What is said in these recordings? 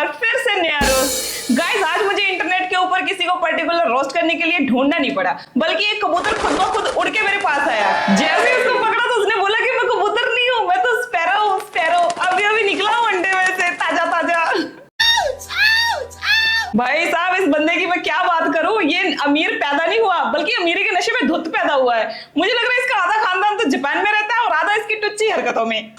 बार फिर से नया रोस्ट। गाइस आज मुझे इंटरनेट के ऊपर किसी को पर्टिकुलर रोस्ट करने के लिए ढूंढना नहीं पड़ा, बल्कि एक कबूतर खुद ब खुद उड़ के मेरे पास आया। जैसे ही उसको पकड़ा तो उसने बोला कि मैं कबूतर नहीं हूँ, मैं तो स्पैरो हूँ, स्पैरो। अभी अभी निकला हूँ अंडे में से, ताजा ताजा। भाई साहब इस बंदे की मैं क्या बात करूं, ये अमीर पैदा नहीं हुआ बल्कि अमीरी के नशे में धुत पैदा हुआ है। मुझे लग रहा है इसका आधा खानदान तो जापान में रहता है और आधा इसकी टुच्ची हरकतों में।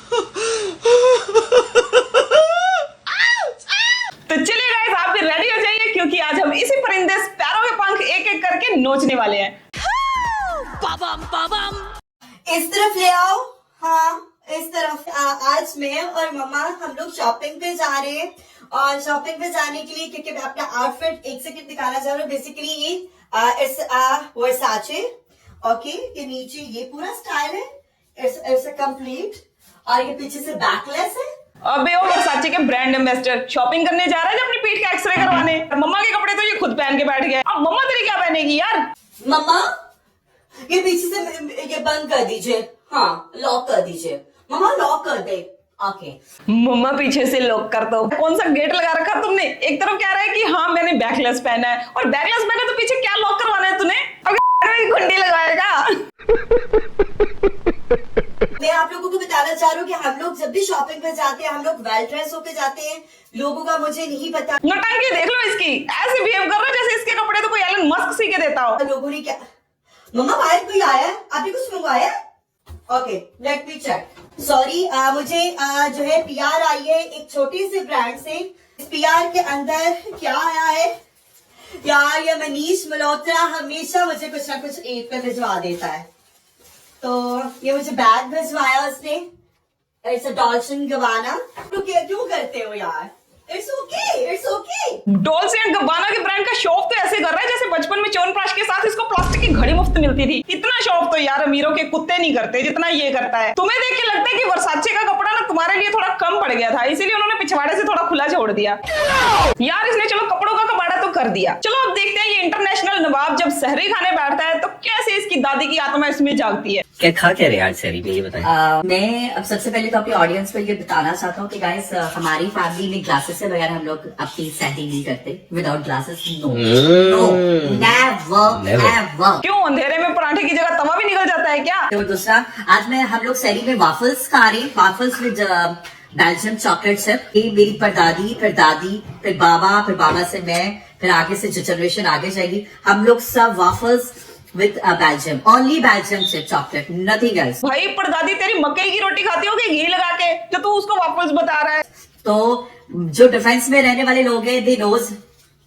तो चलिए गाइस आप भी रेडी हो जाइए, क्योंकि आज हम इसी परिंदे स्पैरो के पंख एक एक करके नोचने वाले हैं। इस तरफ ले आओ, हाँ इस तरफ। आज मैं और मम्मा हम लोग शॉपिंग पे जा रहे हैं, और शॉपिंग पे जाने के लिए क्योंकि मैं अपना आउटफिट एक सेकंड दिखाना चाह रहा हूँ। बेसिकली ये इट्स वर्साचे, ओके। ये नीचे ये पूरा स्टाइल है, इट्स कंप्लीट, और ये पीछे से बैकलेस है। अबे वो वर्साचे के ब्रांड एम्बेसडर शॉपिंग करने जा रहा है अपनी पीठ का एक्सरे करवाने। मम्मा के कपड़े तो ये खुद पहन के बैठ गया। अब मम्मा तेरी क्या पहनेगी यार? मम्मा ये पीछे से ये बंद कर दीजिए, हाँ लॉक कर दीजिए। मम्मा लॉक कर दे, ओके। मम्मा पीछे से लॉक कर दो। कौन सा गेट लगा रखा तुमने? एक तरफ कह रहा है कि हाँ मैंने बैकलेस पहना है, और बैकलेस पहना तो पीछे क्या लॉक करवाना है तूने? घंटी लगाएगा। मैं आप लोगों को बताना चाह रही हूँ कि हम लोग जब भी शॉपिंग पे जाते हैं हम लोग वेल ड्रेस होके जाते हैं। लोगों का मुझे नहीं पता। नौटंकी देख लो इसकी, ऐसे बिहेव कर रहा है जैसे इसके कपड़े तो कोई एलन मस्क सी के देता हो। लोगों ने क्या, मम्मा बाहर कोई आया है? आपने कुछ मंगवाया? Okay let me check. Sorry मुझे जो है पीआर आई है एक छोटी सी ब्रांड से। इस पीआर के अंदर क्या आया है यार? ये मनीष मल्होत्रा हमेशा मुझे कुछ ना कुछ ईद पे भिजवा देता है। तो ये मुझे बैग भिजवाया उसने, इट्स अ डॉल्सन गवाना। तो क्यों करते हो यार? It's okay, it's okay. Dolls and Gabbana के ब्रांड का शौक तो ऐसे कर रहा है जैसे बचपन में च्यवनप्राश के साथ इसको प्लास्टिक की घड़ी मुफ्त मिलती थी। इतना शौक तो यार अमीरों के कुत्ते नहीं करते जितना ये करता है। तुम्हें देख के लगता है कि वर्साचे का कपड़ा ना तुम्हारे लिए थोड़ा कम पड़ गया था, इसीलिए उन्होंने पिछवाड़े से थोड़ा खुला छोड़ दिया। यार इसने चलो कपड़ों का कबाड़ा तो कर दिया। चलो अब देखते हैं ये इंटरनेशनल नवाब जब सहरी खाने बैठता है तो कैसे इसकी दादी की आत्मा इसमें जागती है। क्या खा क्या रहे आज सहरी में, ये बताएं। मैं अब सबसे पहले तो अपनी ऑडियंस को ये बताना चाहता हूँ कि गाइस हमारी फैमिली में ग्लासेस से बगैर हम लोग अपनी सेटिंग नहीं करते। Without glasses no, never never. क्यों अंधेरे में पराठे की जगह तवा भी निकल जाता है क्या? तो दूसरा, आज मैं हम लोग सहरी में वाफल्स खा रहे हैं, waffles with Belgium chocolate sip. ये मेरी परदादी, फिर दादी, फिर बाबा से मैं, फिर आगे से जो जनरेशन आगे जाएगी, हम लोग सब waffles with Belgium, only Belgium sip chocolate, nothing else. भाई परदादी तेरी मकई की रोटी खाती होगी घी लगा के, जो तू उसको वापस बता रहा है। तो जो डिफेंस में रहने वाले लोग हैं दे नोज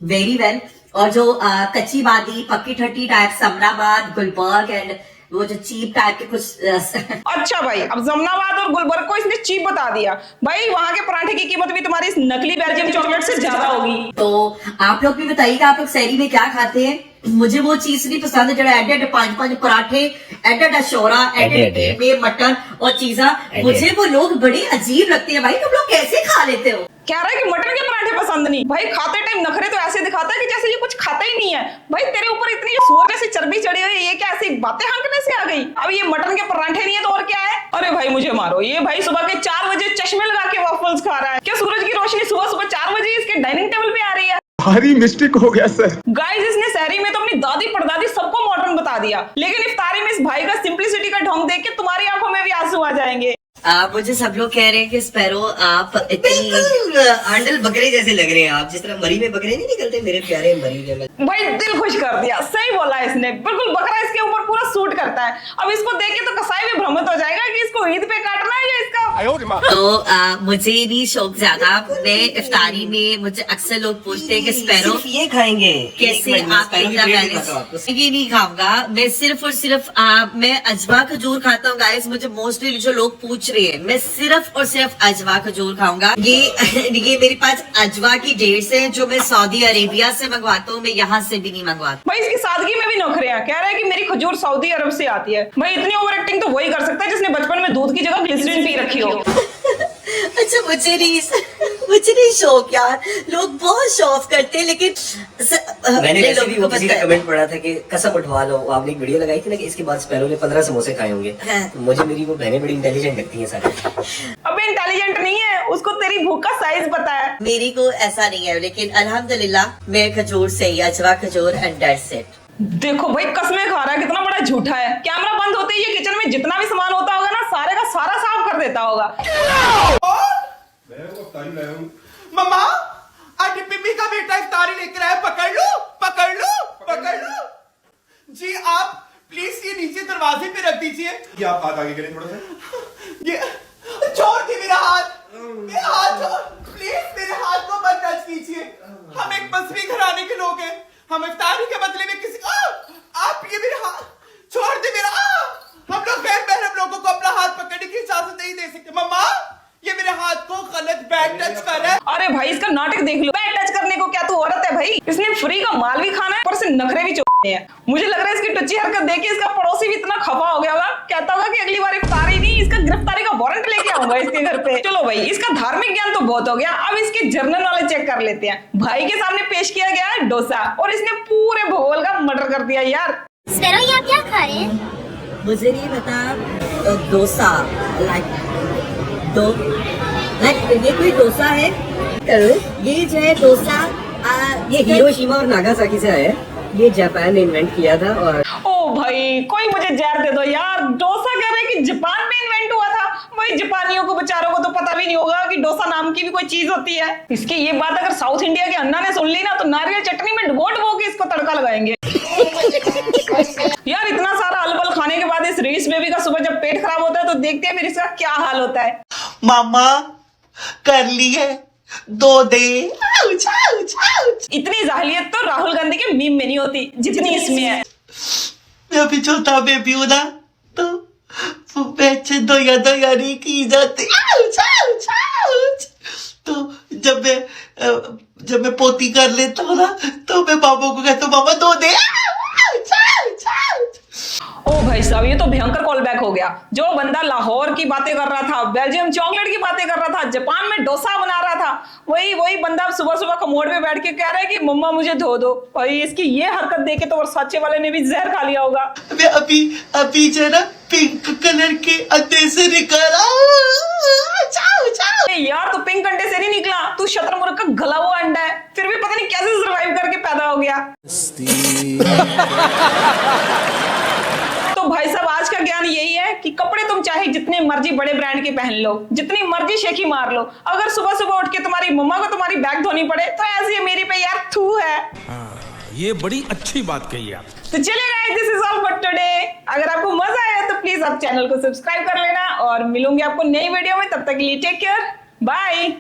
वेरी वेल, और जो कच्ची बादी पक्की ठट्टी टाइप समनाबाद गुलबर्ग एंड वो जो चीप टाइप के कुछ अच्छा भाई, अब जमनाबाद और गुलबर्ग को इसने चीप बता दिया। भाई वहां के पराठे की कीमत भी तुम्हारी इस नकली बेल्जियम चॉकलेट से ज्यादा होगी। तो आप लोग भी बताइएगा आप लोग सहरी में क्या खाते हैं। मुझे वो चीज नहीं पसंद है जो एड 5 पराठे, एड शोरा, एड में मटन और चीजा। मुझे वो लोग बड़े अजीब लगते हैं। भाई तुम लोग कैसे खा लेते हो? कह रहा है कि मटन के पराठे पसंद नहीं। भाई खाते टाइम नखरे तो ऐसे दिखाता है कि जैसे ये कुछ खाता ही नहीं है। भाई तेरे ऊपर इतनी सुअर जैसी चर्बी चढ़ी हुई है, ये क्या ऐसी बातें हंकने से आ गई? अब ये मटन के पराठे नहीं है तो और क्या है? अरे भाई मुझे मारो, ये भाई सुबह के 4 बजे चश्मे लगा के वॉफल्स खा रहा है। क्या सूरज की रोशनी सुबह 4 बजे इसके डाइनिंग टेबल पे आ रही है? भारी मिस्टेक हो गया सर। गाइस इसने सहरी में तो अपनी दादी परदादी सबको मॉडर्न बता दिया, लेकिन इफ्तारी में इस भाई का सिंपलिसिटी का ढोंग देख के तुम्हारी आंखों में भी आंसू आ जाएंगे। मुझे सब लोग कह रहे हैं कि स्पैरो आप इतनी आंडल बकरे जैसे लग रहे हैं आप, जिस तरह मरी में बकरे नहीं निकलते, मेरे प्यारे मरी में। भाई दिल खुश कर दिया, सही बोला इसने, बिल्कुल बकरा इसके ऊपर पूरा सूट करता है। अब इसको देख के तो कसाई भी भ्रमित हो जाएगा कि इसको ईद पे काटना है या इसका। तो मुझे नहीं शौक ज्यादा। मैं इफ्तारी में मुझे अक्सर लोग पूछते हैं कि स्पैरो सिर्फ ये खाएंगे कैसे आप ये नहीं खाऊंगा। मैं सिर्फ और सिर्फ मैं अजवा खजूर खाता हूँ गाइस। मुझे मोस्टली जो लोग पूछ रहे हैं, मैं सिर्फ और सिर्फ अजवा खजूर खाऊंगा। ये मेरे पास अजवा की डेट्स हैं जो मैं सऊदी अरेबिया से मंगवाता हूँ, मैं यहाँ से भी नहीं मंगवाता। भाई इसकी सादगी में भी नौकरियां। कह रहा है कि मेरी खजूर सऊदी अरब से आती है। भाई इतनी ओवर एक्टिंग तो वही कर सकता है जिसने बचपन में दूध की जगह ग्लिसरीन पी रखी हो। अच्छा मुझे नहीं शौक यार, लोग बहुत शौक करते हैं, लेकिन मैंने वैसे भी वो किसी का कमेंट पढ़ा था कि कसम उठवा लो, आपने एक वीडियो लगाई थी ना कि इसके बाद स्पैरो ने 15 समोसे खाए होंगे। हाँ। तो मुझे मेरी वो बहनें बड़ी इंटेलिजेंट लगती हैं सारी। अबे इंटेलिजेंट नहीं है, उसको तेरी भूख का साइज पता है। मेरी को ऐसा नहीं है, लेकिन अल्हम्दुलिल्लाह मैं खजूर से ही, अजवा खजूर एंड दैट्स इट। देखो भाई कसमें खा रहा है, कितना बड़ा झूठा है। कैमरा बंद होते ही ये किचन में जितना भी सामान होता होगा ना, सारे का सारा साफ कर देता होगा। मम्मा आज पिम्मी का बेटा इफ्तारी लेकर आया, पकड़ लो पकड़ लो पकड़ लो। जी आप प्लीज ये नीचे दरवाजे पे रख दीजिए। ये आप हाथ आगे करें थोड़ा सा। ये छोड़ दे मेरा हाथ, मेरा हाथ छोड़ प्लीज, मेरे हाथ को मत टच कीजिए। हम एक मजहबी घराने के लोग हैं, हम इफ्तारी के बदले में किसी आप ये मेरा हाथ छोड़ दे मेरा। हम लोग गैर महरम लोगों को अपना हाथ पकड़ने की इजाजत नहीं दे सकते। मम्मा ये मेरे हाथ को गलत बैड टच कर रहा है। अरे भाई इसका नाटक देख लो, बैड टच करने को क्या तू औरत है भाई? इसने फ्री का माल भी खाना है, पर से नखरे भी चोरने हैं। मुझे लग रहा है इसकी टुच्ची हरकत देख के इसका पड़ोसी भी इतना खफा हो गया होगा, कहता होगा कि अगली बार इफ्तारी नहीं, इसका गिरफ्तारी का वारंट लेके आऊंगा इसके घर पे। चलो भाई इसका धार्मिक ज्ञान तो बहुत हो गया, अब इसके जर्नल नॉलेज चेक कर लेते हैं। भाई के सामने पेश किया गया है डोसा, और इसने पूरे भूगोल का मर्डर कर दिया यार। स्पेरो ये आप क्या खा रहे हैं? मुझे नहीं पता। डोसा ये कोई डोसा है? ये जो है डोसा ये हिरोशिमा और नागासाकी से आया है। ये जापान ने इन्वेंट किया था। और ओ भाई कोई मुझे जहर दे दो यार, डोसा कह रहे हैं कि जापान में इन्वेंट हुआ था। वही जापानियों को बेचारों को तो पता भी नहीं होगा कि डोसा नाम की भी कोई चीज होती है। इसकी ये बात अगर साउथ इंडिया के अन्ना ने सुन ली ना, तो नारियल चटनी में डुबो के इसको तड़का लगाएंगे। यार इतना सारा अलबल खाने के बाद इस रीस बेबी का सुबह जब पेट खराब होता है तो देखते हैं फिर इसका क्या हाल होता है। मामा कर ली है 2 दे। इतनी जाहिलियत तो राहुल गांधी के मीम में नहीं होती जितनी इसमें है। मैं अभी छोटा बेबी हूं ना, तो वो बच्चे दोया नहीं की जाती। तो जब मैं पोती कर लेता हूँ ना, तो मैं बाबू को कहता हूँ मामा 2 दे। ओ भाई साहब ये तो भयंकर कॉल बैक हो गया। जो बंदा लाहौर की बातें कर रहा था, बेल्जियम चॉकलेट की बातें कर रहा था, जापान में डोसा बना रहा था, वही बंदा सुबह सुबह कमोड में बैठ के कह रहा है कि मम्मा मुझे धो दो। भाई इसकी ये हरकत देखे तो वर्साचे वाले ने भी जहर खा लिया होगा। मैं अभी जो है ना पिंक कलर के अंडे से निकला। यार तू पिंक अंडे से नहीं निकला, तू शतरमुर्ग का गला हुआ अंडा है, फिर भी पता नहीं कैसे सर्वाइव करके पैदा हो गया। तो भाई साहब आज का ज्ञान यही है कि कपड़े तुम चाहे जितने मर्जी बड़े ब्रांड के पहन लो, जितनी मर्जी शेखी मार लो, अगर सुबह सुबह उठ के तुम्हारी मम्मा को तुम्हारी बैग धोनी पड़े तो ऐसी मेरी पे यार थू है। ये बड़ी अच्छी बात कही आप। तो चलिए guys this is all for today. अगर आपको मजा आया तो प्लीज आप चैनल को सब्सक्राइब कर लेना, और मिलूंगी आपको नई वीडियो में। तब तक के लिए टेक केयर, बाय।